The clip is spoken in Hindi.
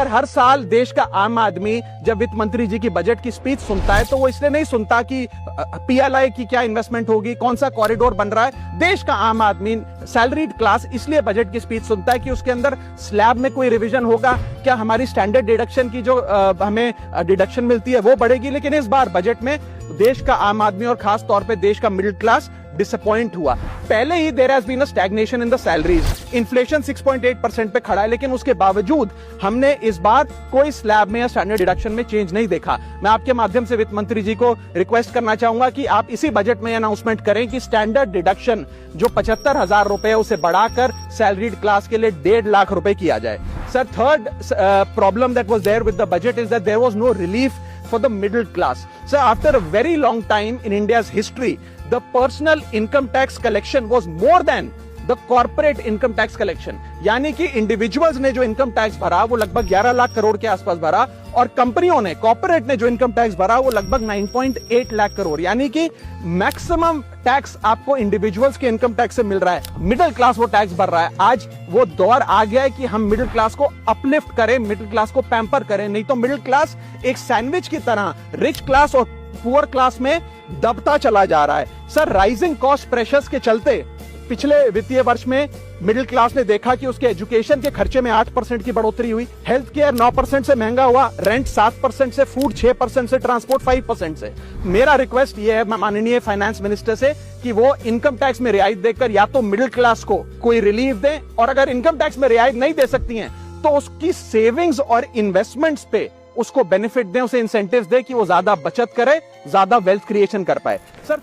पर हर साल देश का आम आदमी जब वित्त मंत्री जी की बजट की स्पीच सुनता है तो वो इसलिए नहीं सुनता कि पीएलआई की क्या इन्वेस्टमेंट होगी, कौन सा कॉरिडोर बन रहा है। देश का आम आदमी सैलरीड क्लास इसलिए बजट की स्पीच सुनता है कि उसके अंदर स्लैब में कोई रिवीजन होगा, क्या हमारी स्टैंडर्ड डिडक्शन की जो हमें डिडक्शन मिलती है वो बढ़ेगी। लेकिन इस बार बजट में देश का आम आदमी और खास तौर पे देश का मिडिल क्लास डिसअपॉइंट हुआ। पहले ही there has been a stagnation in the salaries, inflation 6.8% पे खड़ा है, लेकिन उसके बावजूद हमने इस बार कोई स्लैब में या स्टैंडर्ड डिडक्शन में चेंज नहीं देखा। मैं आपके माध्यम से वित्त मंत्री जी को रिक्वेस्ट करना चाहूंगा कि आप इसी बजट में अनाउंसमेंट करें कि स्टैंडर्ड डिडक्शन जो 75,000 रुपए है उसे बढ़ाकर सैलरीड क्लास के लिए 1.5 लाख रुपए किया जाए। Sir, third problem that was there with the budget is that there was no relief for the middle class. So after a very long time in India's history, the personal income tax collection was more than the corporate income tax collection. यानी कि इंडिविजुअल्स ने जो इनकम टैक्स भरा वो लगभग 11 लाख करोड़ के आसपास भरा, और कंपनियों ने, कॉर्पोरेट ने जो इनकम टैक्स भरा वो लगभग 9.8 लाख करोड़। यानी कि मैक्सिमम टैक्स आपको इंडिविजुअल्स के इनकम टैक्स से मिल रहा है, मिडिल क्लास वो टैक्स भर रहा है। आज वो दौर आ गया है कि हम मिडिल क्लास को अपलिफ्ट करें, मिडिल क्लास को पैम्पर करें, नहीं तो मिडिल क्लास एक सैंडविच की तरह रिच क्लास और पुअर क्लास में दबता चला जा रहा है। सर, राइजिंग कॉस्ट प्रेशर्स के चलते पिछले वित्तीय वर्ष में मिडिल क्लास ने देखा कि उसके एजुकेशन के खर्चे में 8% की बढ़ोतरी हुई, हेल्थ केयर 9% से महंगा हुआ, रेंट 7% से, फूड 6% से, ट्रांसपोर्ट 5% से। मेरा रिक्वेस्ट ये है माननीय फाइनेंस मिनिस्टर से कि वो इनकम टैक्स में रियायत देकर या तो मिडिल क्लास को कोई रिलीफ दें, और अगर इनकम टैक्स में रियायत नहीं दे सकती हैं तो उसकी सेविंग्स और इन्वेस्टमेंट्स पे उसको बेनिफिट दें, उसे इंसेंटिव्स दें कि वो ज्यादा बचत करे, ज्यादा वेल्थ क्रिएशन कर पाए। सर,